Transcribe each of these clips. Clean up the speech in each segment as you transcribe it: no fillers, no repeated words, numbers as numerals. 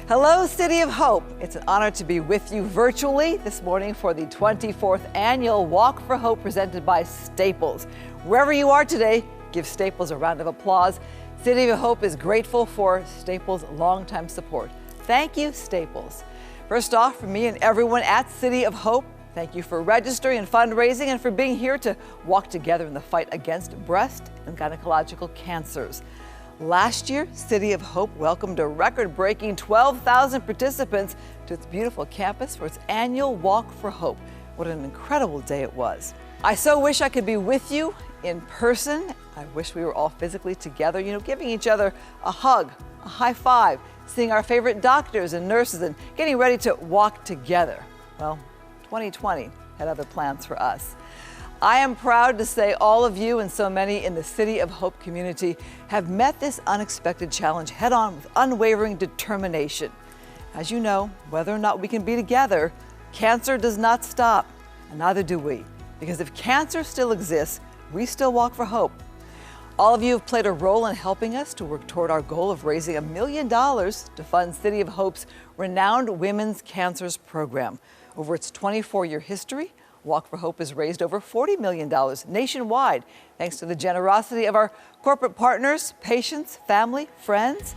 Hello, City of Hope. It's an honor to be with you virtually this morning for the 24th annual Walk for Hope presented by Staples. Wherever you are today, give Staples a round of applause. City of Hope is grateful for Staples' longtime support. Thank you, Staples. First off, from me and everyone at City of Hope, thank you for registering and fundraising and for being here to walk together in the fight against breast and gynecological cancers. Last year, City of Hope welcomed a record-breaking 12,000 participants to its beautiful campus for its annual Walk for Hope. What an incredible day it was. I so wish I could be with you in person. I wish we were all physically together, giving each other a hug, a high five, seeing our favorite doctors and nurses and getting ready to walk together. Well, 2020 had other plans for us. I am proud to say all of you and so many in the City of Hope community have met this unexpected challenge head on with unwavering determination. As you know, whether or not we can be together, cancer does not stop, and neither do we. Because if cancer still exists, we still walk for hope. All of you have played a role in helping us to work toward our goal of raising $1 million to fund City of Hope's renowned Women's Cancers program. Over its 24-year history, Walk for Hope has raised over $40 million nationwide, thanks to the generosity of our corporate partners, patients, family, friends.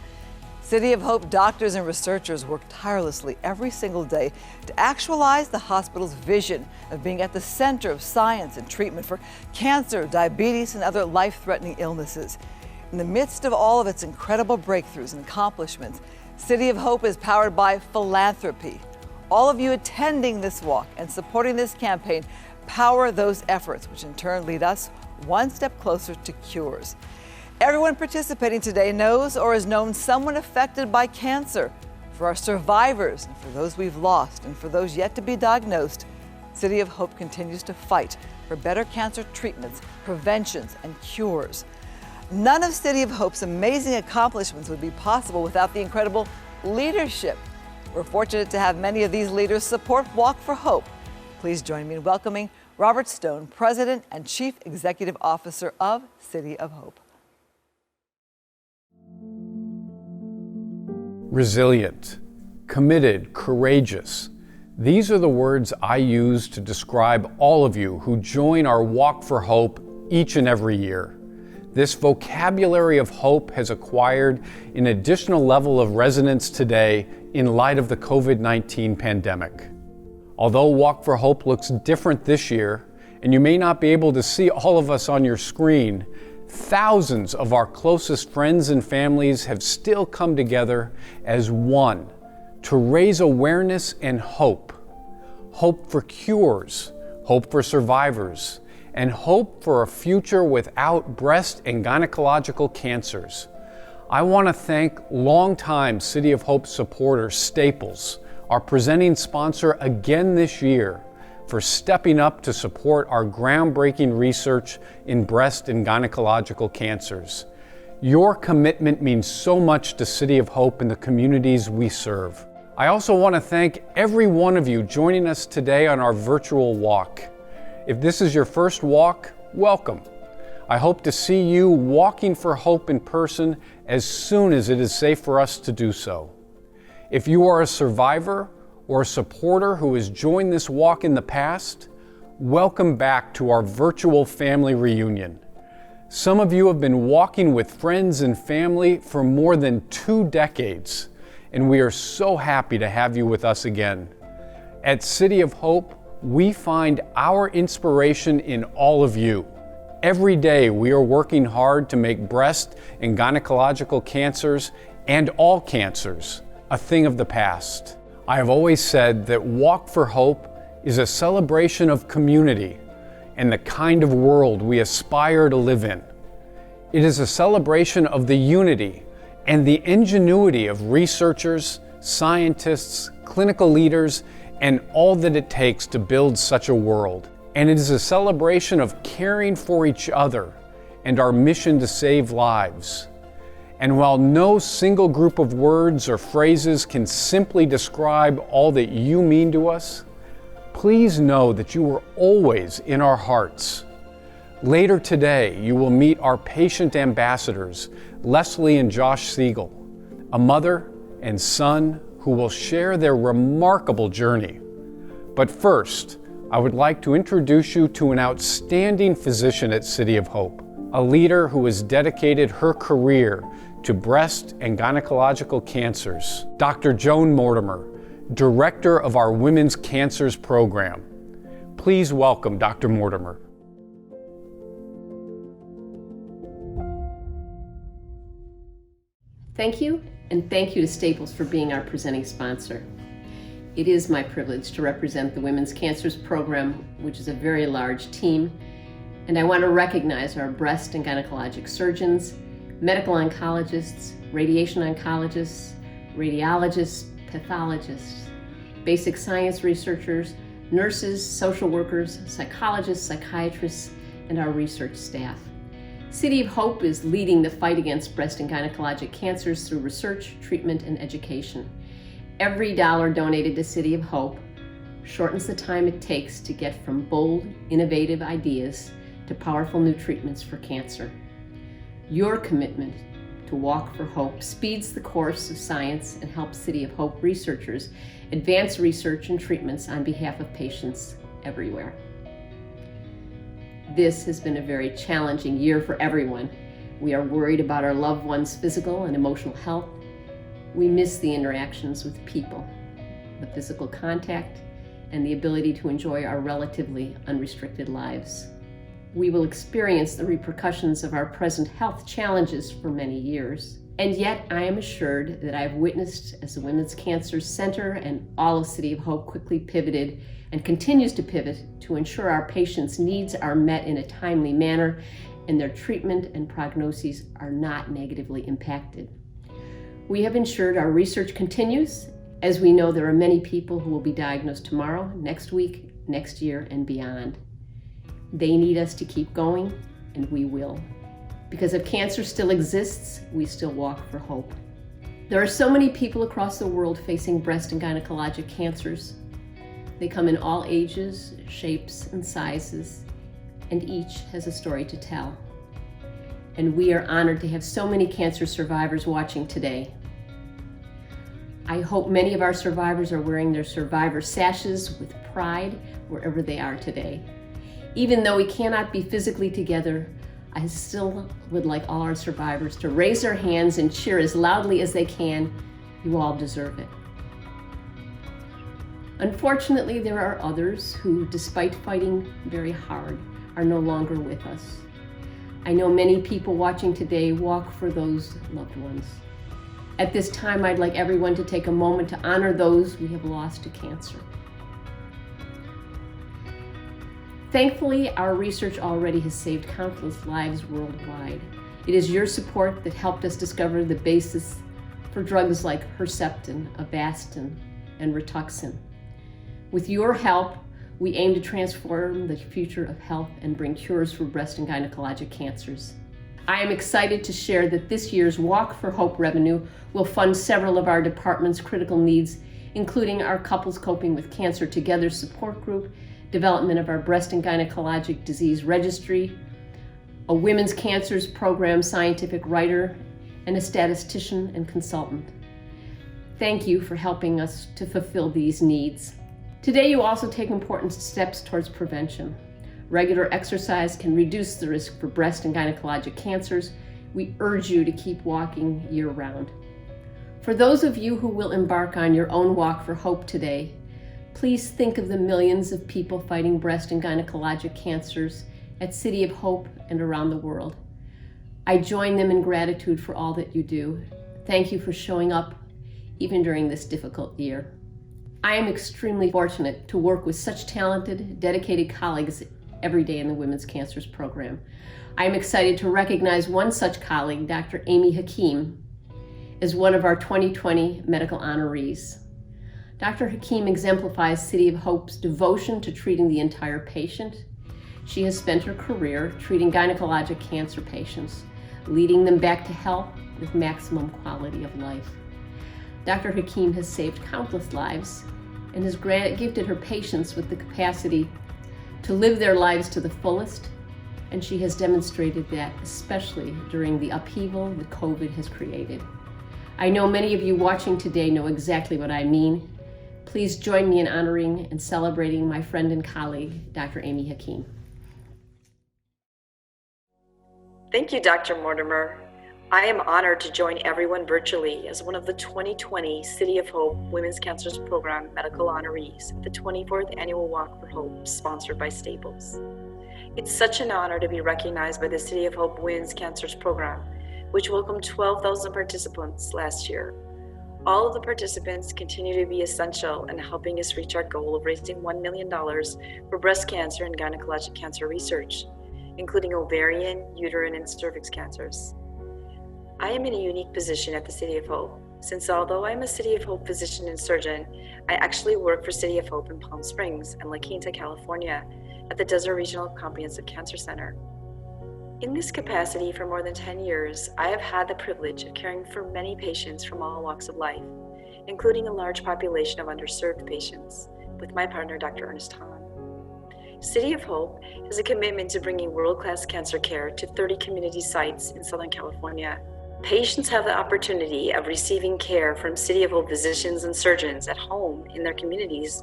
City of Hope doctors and researchers work tirelessly every single day to actualize the hospital's vision of being at the center of science and treatment for cancer, diabetes, and other life-threatening illnesses. In the midst of all of its incredible breakthroughs and accomplishments, City of Hope is powered by philanthropy. All of you attending this walk and supporting this campaign power those efforts, which in turn lead us one step closer to cures. Everyone participating today knows or has known someone affected by cancer. For our survivors, and for those we've lost, and for those yet to be diagnosed, City of Hope continues to fight for better cancer treatments, preventions, and cures. None of City of Hope's amazing accomplishments would be possible without the incredible leadership. We're fortunate to have many of these leaders support Walk for Hope. Please join me in welcoming Robert Stone, President and Chief Executive Officer of City of Hope. Resilient, committed, courageous. These are the words I use to describe all of you who join our Walk for Hope each and every year. This vocabulary of hope has acquired an additional level of resonance today in light of the COVID-19 pandemic. Although Walk for Hope looks different this year, and you may not be able to see all of us on your screen, thousands of our closest friends and families have still come together as one to raise awareness and hope. Hope for cures, hope for survivors, and hope for a future without breast and gynecological cancers. I want to thank longtime City of Hope supporter Staples, our presenting sponsor again this year, for stepping up to support our groundbreaking research in breast and gynecological cancers. Your commitment means so much to City of Hope and the communities we serve. I also want to thank every one of you joining us today on our virtual walk. If this is your first walk, welcome. I hope to see you walking for hope in person as soon as it is safe for us to do so. If you are a survivor or a supporter who has joined this walk in the past, welcome back to our virtual family reunion. Some of you have been walking with friends and family for more than 2 decades, and we are so happy to have you with us again. At City of Hope, we find our inspiration in all of you. Every day we are working hard to make breast and gynecological cancers and all cancers a thing of the past. I have always said that Walk for Hope is a celebration of community and the kind of world we aspire to live in. It is a celebration of the unity and the ingenuity of researchers, scientists, clinical leaders, and all that it takes to build such a world. And it is a celebration of caring for each other and our mission to save lives. And while no single group of words or phrases can simply describe all that you mean to us, please know that you are always in our hearts. Later today, you will meet our patient ambassadors, Leslie and Josh Siegel, a mother and son who will share their remarkable journey. But first, I would like to introduce you to an outstanding physician at City of Hope, a leader who has dedicated her career to breast and gynecological cancers, Dr. Joan Mortimer, Director of our Women's Cancers Program. Please welcome Dr. Mortimer. Thank you, and thank you to Staples for being our presenting sponsor. It is my privilege to represent the Women's Cancers Program, which is a very large team, and I want to recognize our breast and gynecologic surgeons, medical oncologists, radiation oncologists, radiologists, pathologists, basic science researchers, nurses, social workers, psychologists, psychiatrists, and our research staff. City of Hope is leading the fight against breast and gynecologic cancers through research, treatment, and education. Every dollar donated to City of Hope shortens the time it takes to get from bold, innovative ideas to powerful new treatments for cancer. Your commitment to Walk for Hope speeds the course of science and helps City of Hope researchers advance research and treatments on behalf of patients everywhere. This has been a very challenging year for everyone. We are worried about our loved ones' physical and emotional health. We miss the interactions with people, the physical contact, and the ability to enjoy our relatively unrestricted lives. We will experience the repercussions of our present health challenges for many years. And yet I am assured that I have witnessed as the Women's Cancer Center and all of City of Hope quickly pivoted and continues to pivot to ensure our patients' needs are met in a timely manner and their treatment and prognoses are not negatively impacted. We have ensured our research continues, as we know there are many people who will be diagnosed tomorrow, next week, next year, and beyond. They need us to keep going, and we will. Because if cancer still exists, we still walk for hope. There are so many people across the world facing breast and gynecologic cancers. They come in all ages, shapes, and sizes, and each has a story to tell. And we are honored to have so many cancer survivors watching today. I hope many of our survivors are wearing their survivor sashes with pride wherever they are today. Even though we cannot be physically together, I still would like all our survivors to raise their hands and cheer as loudly as they can. You all deserve it. Unfortunately, there are others who, despite fighting very hard, are no longer with us. I know many people watching today walk for those loved ones. At this time, I'd like everyone to take a moment to honor those we have lost to cancer. Thankfully, our research already has saved countless lives worldwide. It is your support that helped us discover the basis for drugs like Herceptin, Avastin, and Rituxan. With your help, we aim to transform the future of health and bring cures for breast and gynecologic cancers. I am excited to share that this year's Walk for Hope revenue will fund several of our department's critical needs, including our Couples Coping with Cancer Together support group, development of our breast and gynecologic disease registry, a Women's Cancers Program scientific writer, and a statistician and consultant. Thank you for helping us to fulfill these needs. Today, you also take important steps towards prevention. Regular exercise can reduce the risk for breast and gynecologic cancers. We urge you to keep walking year-round. For those of you who will embark on your own Walk for Hope today, please think of the millions of people fighting breast and gynecologic cancers at City of Hope and around the world. I join them in gratitude for all that you do. Thank you for showing up even during this difficult year. I am extremely fortunate to work with such talented, dedicated colleagues every day in the Women's Cancers Program. I am excited to recognize one such colleague, Dr. Amy Hakim, as one of our 2020 medical honorees. Dr. Hakim exemplifies City of Hope's devotion to treating the entire patient. She has spent her career treating gynecologic cancer patients, leading them back to health with maximum quality of life. Dr. Hakim has saved countless lives and has gifted her patients with the capacity to live their lives to the fullest, and she has demonstrated that especially during the upheaval that COVID has created. I know many of you watching today know exactly what I mean. Please join me in honoring and celebrating my friend and colleague, Dr. Amy Hakim. Thank you, Dr. Mortimer. I am honored to join everyone virtually as one of the 2020 City of Hope Women's Cancers Program medical honorees at the 24th Annual Walk for Hope, sponsored by Staples. It's such an honor to be recognized by the City of Hope Women's Cancers Program, which welcomed 12,000 participants last year. All of the participants continue to be essential in helping us reach our goal of raising $1 million for breast cancer and gynecologic cancer research, including ovarian, uterine, and cervix cancers. I am in a unique position at the City of Hope, since although I'm a City of Hope physician and surgeon, I actually work for City of Hope in Palm Springs and La Quinta, California, at the Desert Regional Comprehensive Cancer Center. In this capacity for more than 10 years, I have had the privilege of caring for many patients from all walks of life, including a large population of underserved patients, with my partner, Dr. Ernest Hahn. City of Hope has a commitment to bringing world-class cancer care to 30 community sites in Southern California. Patients have the opportunity of receiving care from City of Hope physicians and surgeons at home in their communities,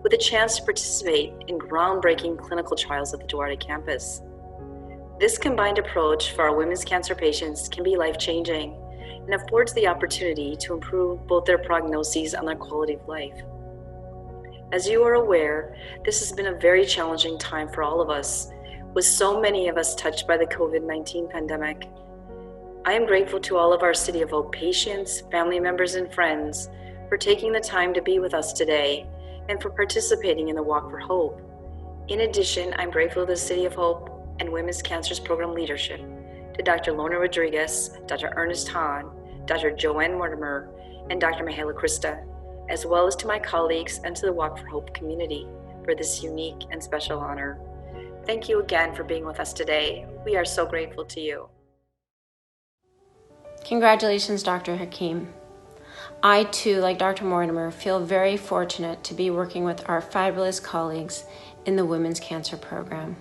with a chance to participate in groundbreaking clinical trials at the Duarte campus. This combined approach for our women's cancer patients can be life-changing and affords the opportunity to improve both their prognoses and their quality of life. As you are aware, this has been a very challenging time for all of us, with so many of us touched by the COVID-19 pandemic. I am grateful to all of our City of Hope patients, family members, and friends for taking the time to be with us today and for participating in the Walk for Hope. In addition, I'm grateful to the City of Hope and Women's Cancers Program leadership, to Dr. Lorna Rodriguez, Dr. Ernest Hahn, Dr. Joanne Mortimer, and Dr. Mihaela Krista, as well as to my colleagues and to the Walk for Hope community for this unique and special honor. Thank you again for being with us today. We are so grateful to you. Congratulations, Dr. Hakim. I too, like Dr. Mortimer, feel very fortunate to be working with our fabulous colleagues in the Women's Cancer Program.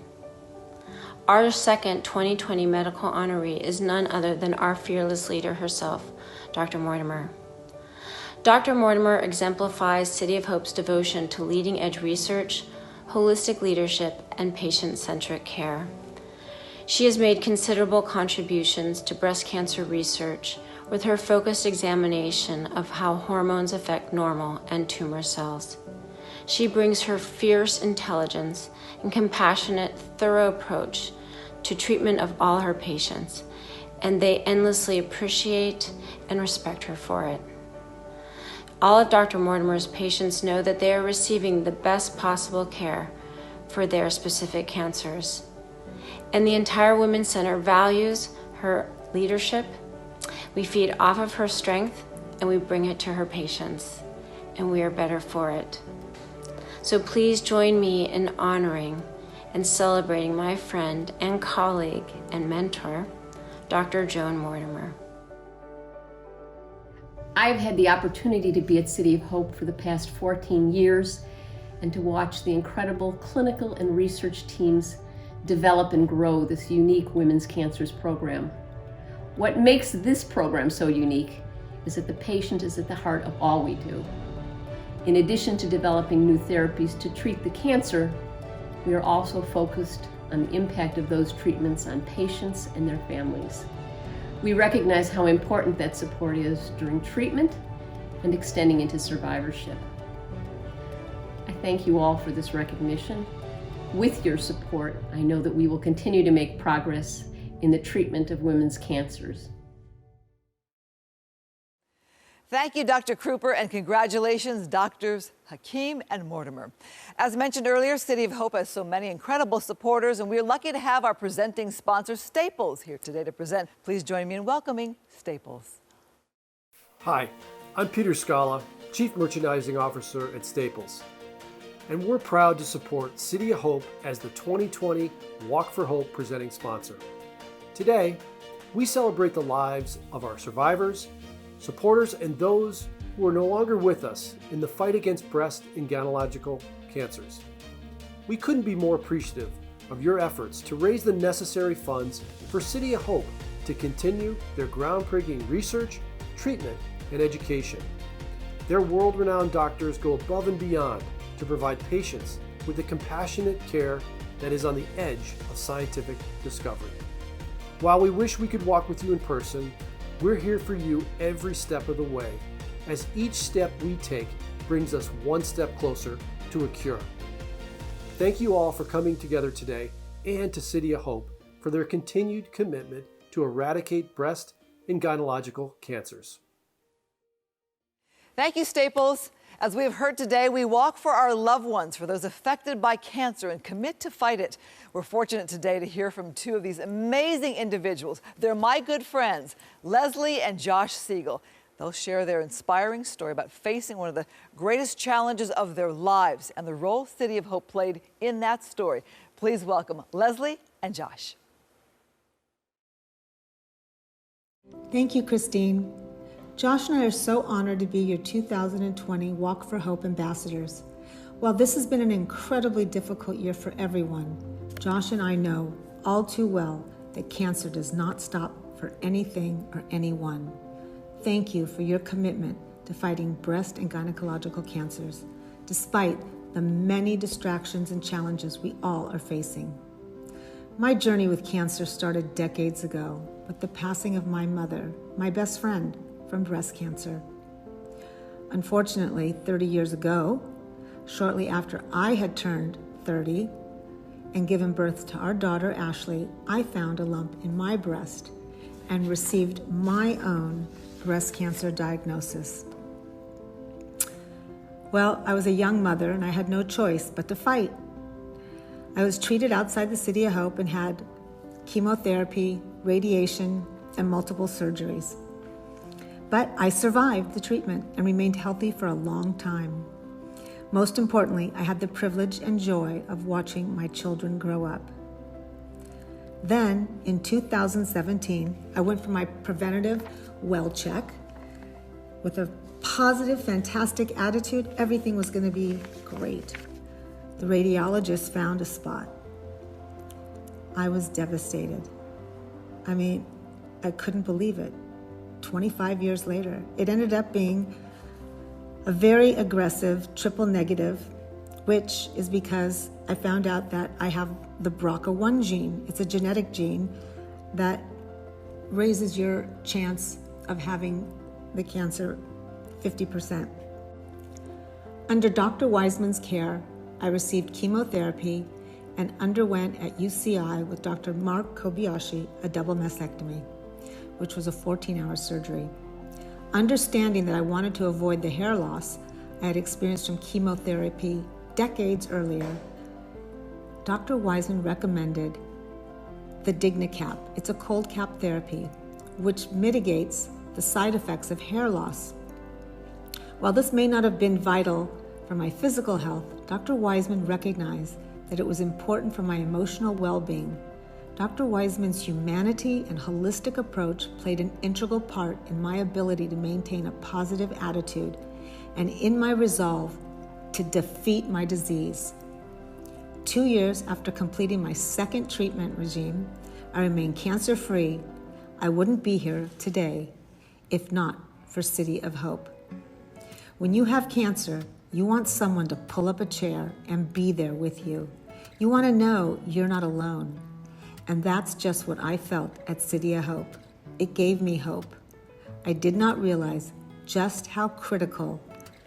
Our second 2020 medical honoree is none other than our fearless leader herself, Dr. Mortimer. Dr. Mortimer exemplifies City of Hope's devotion to leading-edge research, holistic leadership, and patient-centric care. She has made considerable contributions to breast cancer research with her focused examination of how hormones affect normal and tumor cells. She brings her fierce intelligence and compassionate, thorough approach to treatment of all her patients, and they endlessly appreciate and respect her for it. All of Dr. Mortimer's patients know that they are receiving the best possible care for their specific cancers. And the entire Women's Center values her leadership. We feed off of her strength and we bring it to her patients, and we are better for it. So please join me in honoring and celebrating my friend and colleague and mentor, Dr. Joan Mortimer. I've had the opportunity to be at City of Hope for the past 14 years and to watch the incredible clinical and research teams develop and grow this unique women's cancers program. What makes this program so unique is that the patient is at the heart of all we do. In addition to developing new therapies to treat the cancer, we are also focused on the impact of those treatments on patients and their families. We recognize how important that support is during treatment and extending into survivorship. I thank you all for this recognition. With your support, I know that we will continue to make progress in the treatment of women's cancers. Thank you, Dr. Kruper, and congratulations, Drs. Hakim and Mortimer. As mentioned earlier, City of Hope has so many incredible supporters, and we're lucky to have our presenting sponsor, Staples, here today to present. Please join me in welcoming Staples. Hi, I'm Peter Scala, Chief Merchandising Officer at Staples, and we're proud to support City of Hope as the 2020 Walk for Hope presenting sponsor. Today, we celebrate the lives of our survivors, supporters, and those who are no longer with us in the fight against breast and gynecological cancers. We couldn't be more appreciative of your efforts to raise the necessary funds for City of Hope to continue their groundbreaking research treatment, and education. Their world-renowned doctors go above and beyond to provide patients with the compassionate care that is on the edge of scientific discovery. While we wish we could walk with you in person, we're here for you every step of the way, as each step we take brings us one step closer to a cure. Thank you all for coming together today, and to City of Hope for their continued commitment to eradicate breast and gynecological cancers. Thank you, Staples. As we have heard today, we walk for our loved ones, for those affected by cancer, and commit to fight it. We're fortunate today to hear from two of these amazing individuals. They're my good friends, Leslie and Josh Siegel. They'll share their inspiring story about facing one of the greatest challenges of their lives and the role City of Hope played in that story. Please welcome Leslie and Josh. Thank you, Christine. Josh and I are so honored to be your 2020 Walk for Hope ambassadors. While this has been an incredibly difficult year for everyone, Josh and I know all too well that cancer does not stop for anything or anyone. Thank you for your commitment to fighting breast and gynecological cancers, despite the many distractions and challenges we all are facing. My journey with cancer started decades ago with the passing of my mother, my best friend, from breast cancer. Unfortunately, 30 years ago, shortly after I had turned 30 and given birth to our daughter, Ashley, I found a lump in my breast and received my own breast cancer diagnosis. Well, I was a young mother and I had no choice but to fight. I was treated outside the City of Hope and had chemotherapy, radiation, and multiple surgeries. But I survived the treatment and remained healthy for a long time. Most importantly, I had the privilege and joy of watching my children grow up. Then, in 2017, I went for my preventative well check. With a positive, fantastic attitude, everything was going to be great. The radiologist found a spot. I was devastated. I couldn't believe it. 25 years later, it ended up being a very aggressive triple negative, which is because I found out that I have the BRCA1 gene. It's a genetic gene that raises your chance of having the cancer 50%. Under Dr. Wiseman's care, I received chemotherapy and underwent at UCI with Dr. Mark Kobayashi a double mastectomy, which was a 14-hour surgery. Understanding that I wanted to avoid the hair loss I had experienced from chemotherapy decades earlier, Dr. Wiseman recommended the DigniCap. It's a cold cap therapy, which mitigates the side effects of hair loss. While this may not have been vital for my physical health, Dr. Wiseman recognized that it was important for my emotional well-being. Dr. Wiseman's humanity and holistic approach played an integral part in my ability to maintain a positive attitude and in my resolve to defeat my disease. 2 years after completing my second treatment regime, I remain cancer-free. I wouldn't be here today if not for City of Hope. When you have cancer, you want someone to pull up a chair and be there with you. You want to know you're not alone. And that's just what I felt at City of Hope. It gave me hope. I did not realize just how critical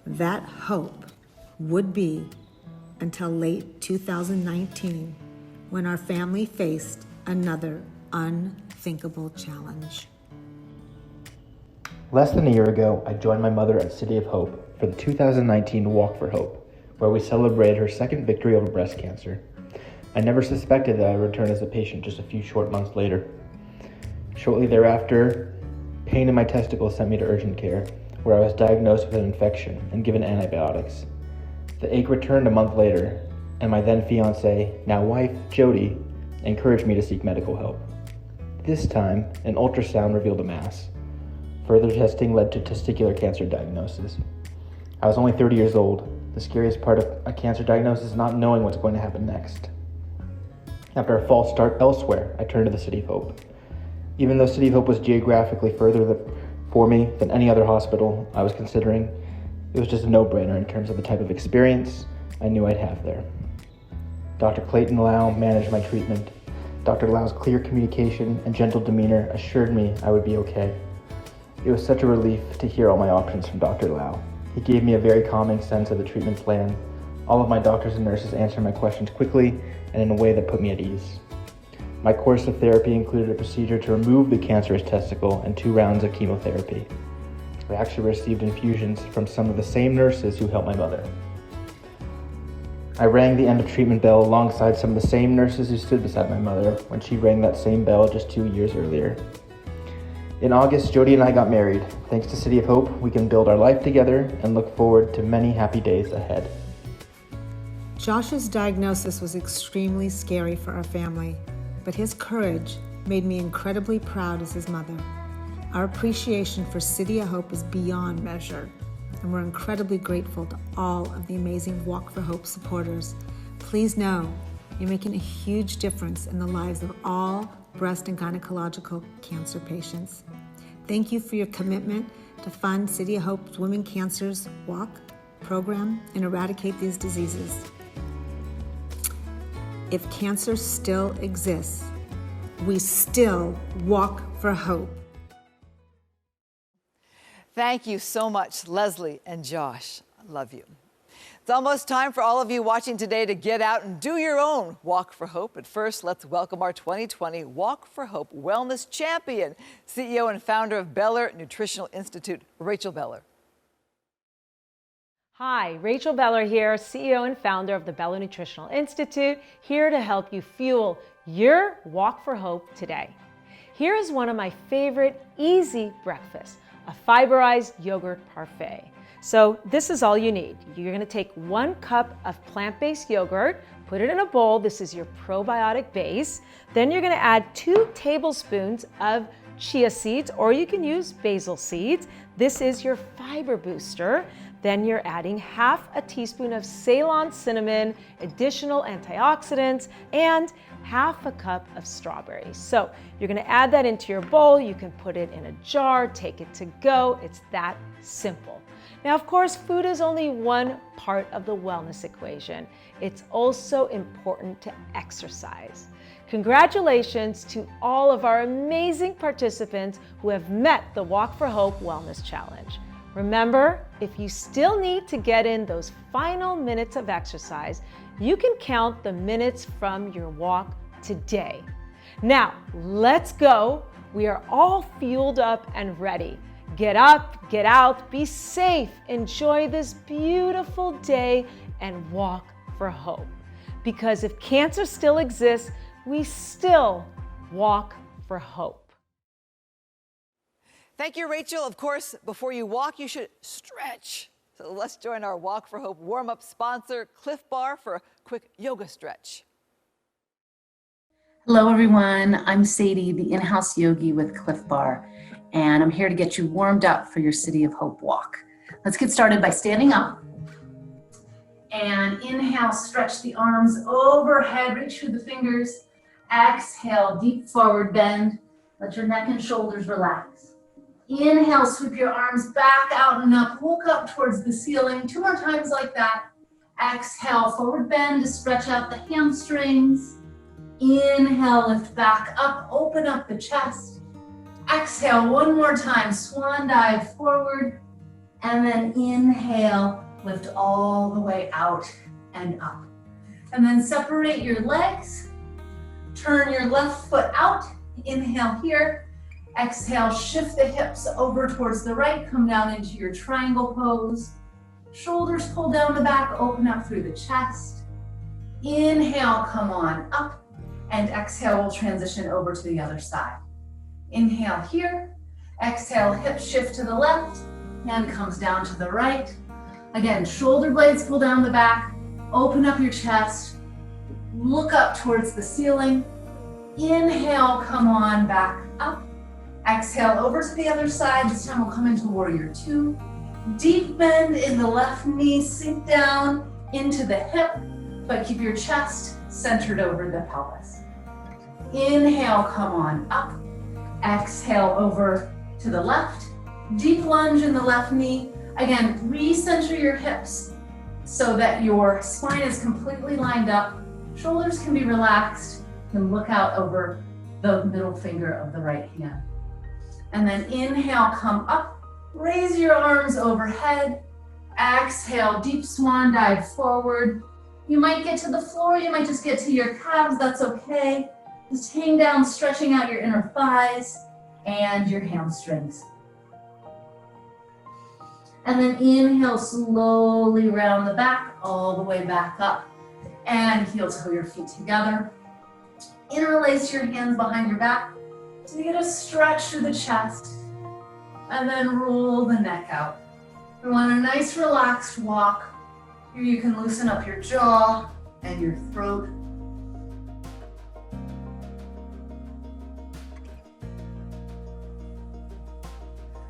that hope would be until late 2019, when our family faced another unthinkable challenge. Less than a year ago, I joined my mother at City of Hope for the 2019 Walk for Hope, where we celebrated her second victory over breast cancer. I never suspected that I would return as a patient just a few short months later. Shortly thereafter, pain in my testicles sent me to urgent care, where I was diagnosed with an infection and given antibiotics. The ache returned a month later, and my then fiancée, now wife, Jody, encouraged me to seek medical help. This time, an ultrasound revealed a mass. Further testing led to testicular cancer diagnosis. I was only 30 years old. The scariest part of a cancer diagnosis is not knowing what's going to happen next. After a false start elsewhere, I turned to the City of Hope. Even though City of Hope was geographically 4 for me than any other hospital I was considering. It was just a no-brainer in terms of the type of experience I knew I'd have there. Dr. Clayton Lau managed my treatment. Dr. Lau's clear communication and gentle demeanor assured me I would be okay. It was such a relief to hear all my options from Dr. Lau. He gave me a very calming sense of the treatment plan. All of my doctors and nurses answered my questions quickly and in a way that put me at ease. My course of therapy included a procedure to remove the cancerous testicle and 2 rounds of chemotherapy. I actually received infusions from some of the same nurses who helped my mother. I rang the end of treatment bell alongside some of the same nurses who stood beside my mother when she rang that same bell just 2 years earlier. In August, Jody and I got married. Thanks to City of Hope, we can build our life together and look forward to many happy days ahead. Josh's diagnosis was extremely scary for our family, but his courage made me incredibly proud as his mother. Our appreciation for City of Hope is beyond measure, and we're incredibly grateful to all of the amazing Walk for Hope supporters. Please know you're making a huge difference in the lives of all breast and gynecological cancer patients. Thank you for your commitment to fund City of Hope's Women Cancers Walk program and eradicate these diseases. If cancer still exists, we still walk for hope. Thank you so much, Leslie and Josh. I love you. It's almost time for all of you watching today to get out and do your own Walk for Hope. But first, let's welcome our 2020 Walk for Hope Wellness Champion, CEO and founder of Beller Nutritional Institute, Rachel Beller. Hi, Rachel Beller here, CEO and founder of the Beller Nutritional Institute, here to help you fuel your Walk for Hope today. Here is one of my favorite easy breakfasts, a fiberized yogurt parfait. So this is all you need. You're gonna take 1 cup of plant-based yogurt, put it in a bowl. This is your probiotic base. Then you're gonna add 2 tablespoons of chia seeds, or you can use basil seeds. This is your fiber booster. Then you're adding half a teaspoon of Ceylon cinnamon, additional antioxidants, and half a cup of strawberries. So you're gonna add that into your bowl. You can put it in a jar, take it to go. It's that simple. Now, of course, food is only one part of the wellness equation. It's also important to exercise. Congratulations to all of our amazing participants who have met the Walk for Hope Wellness Challenge. Remember, if you still need to get in those final minutes of exercise, you can count the minutes from your walk today. Now, let's go. We are all fueled up and ready. Get up, get out, be safe, enjoy this beautiful day, and walk for hope. Because if cancer still exists, we still walk for hope. Thank you, Rachel. Of course, before you walk, you should stretch. So let's join our Walk for Hope warm-up sponsor, Cliff Bar, for a quick yoga stretch. Hello, everyone. I'm Sadie, the in-house yogi with Cliff Bar, and I'm here to get you warmed up for your City of Hope walk. Let's get started by standing up. And inhale, stretch the arms overhead, reach through the fingers. Exhale, deep forward bend. Let your neck and shoulders relax. Inhale, sweep your arms back out and up. Look up towards the ceiling. 2 more times like that. Exhale, forward bend to stretch out the hamstrings. Inhale, lift back up, open up the chest. Exhale, 1 more time, swan dive forward. And then inhale, lift all the way out and up. And then separate your legs. Turn your left foot out. Inhale here. Exhale, shift the hips over towards the right. Come down into your triangle pose. Shoulders pull down the back, open up through the chest. Inhale, come on up. And exhale, we'll transition over to the other side. Inhale here. Exhale, hip shift to the left. Hand comes down to the right. Again, shoulder blades pull down the back. Open up your chest. Look up towards the ceiling. Inhale, come on back up. Exhale, over to the other side. This time we'll come into Warrior 2. Deep bend in the left knee, sink down into the hip, but keep your chest centered over the pelvis. Inhale, come on up. Exhale, over to the left. Deep lunge in the left knee. Again, recenter your hips so that your spine is completely lined up. Shoulders can be relaxed. You can look out over the middle finger of the right hand. And then inhale, come up, raise your arms overhead. Exhale, deep swan dive forward. You might get to the floor, you might just get to your calves, that's okay. Just hang down, stretching out your inner thighs and your hamstrings. And then inhale, slowly round the back, all the way back up. And heel toe your feet together. Interlace your hands behind your back so you get a stretch through the chest. And then roll the neck out. We want a nice relaxed walk. Here you can loosen up your jaw and your throat.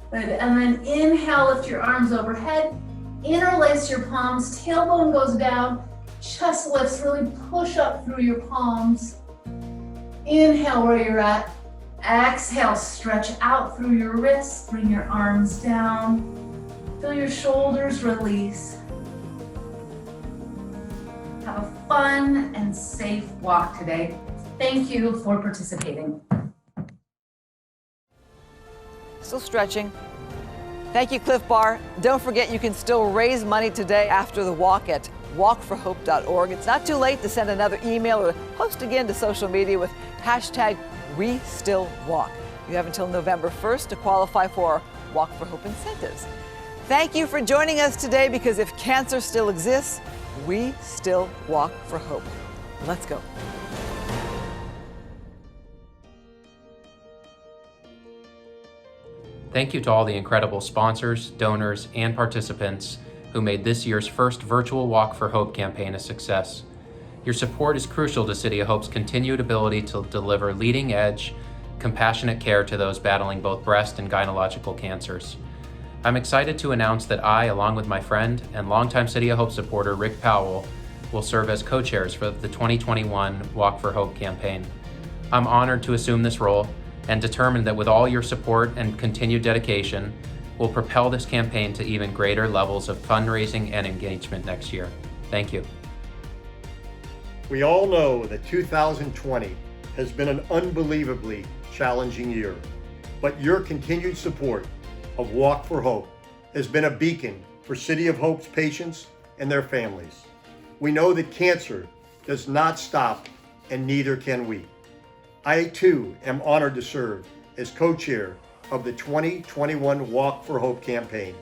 Good, and then inhale, lift your arms overhead, interlace your palms, tailbone goes down, chest lifts, really push up through your palms. Inhale where you're at. Exhale, stretch out through your wrists, bring your arms down. Feel your shoulders release. Have a fun and safe walk today. Thank you for participating. Still stretching. Thank you, Cliff Bar. Don't forget you can still raise money today after the walk at walkforhope.org. It's not too late to send another email or post again to social media with hashtag #WeStillWalk. You have until November 1st to qualify for our Walk for Hope incentives. Thank you for joining us today, because if cancer still exists, we still walk for hope. Let's go. Thank you to all the incredible sponsors, donors, and participants who made this year's first virtual Walk for Hope campaign a success. Your support is crucial to City of Hope's continued ability to deliver leading-edge, compassionate care to those battling both breast and gynecological cancers. I'm excited to announce that I, along with my friend and longtime City of Hope supporter Rick Powell, will serve as co-chairs for the 2021 Walk for Hope campaign. I'm honored to assume this role and determined that with all your support and continued dedication, we'll propel this campaign to even greater levels of fundraising and engagement next year. Thank you. We all know that 2020 has been an unbelievably challenging year, but your continued support of Walk for Hope has been a beacon for City of Hope's patients and their families. We know that cancer does not stop, and neither can we. I too am honored to serve as co-chair of the 2021 Walk for Hope campaign.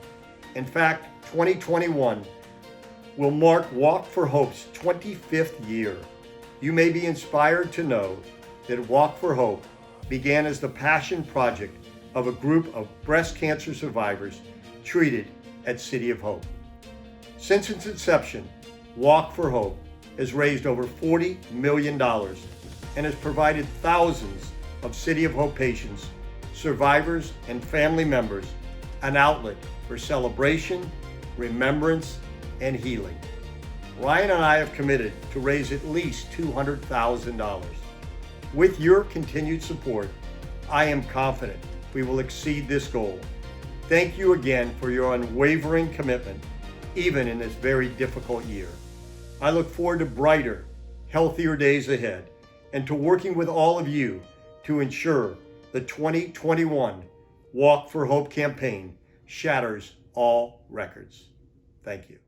In fact, 2021 will mark Walk for Hope's 25th year. You may be inspired to know that Walk for Hope began as the passion project of a group of breast cancer survivors treated at City of Hope. Since its inception, Walk for Hope has raised over $40 million and has provided thousands of City of Hope patients, survivors, and family members an outlet for celebration, remembrance, and healing. Ryan and I have committed to raise at least $200,000. With your continued support, I am confident we will exceed this goal. Thank you again for your unwavering commitment, even in this very difficult year. I look forward to brighter, healthier days ahead, and to working with all of you to ensure the 2021 Walk for Hope campaign shatters all records. Thank you.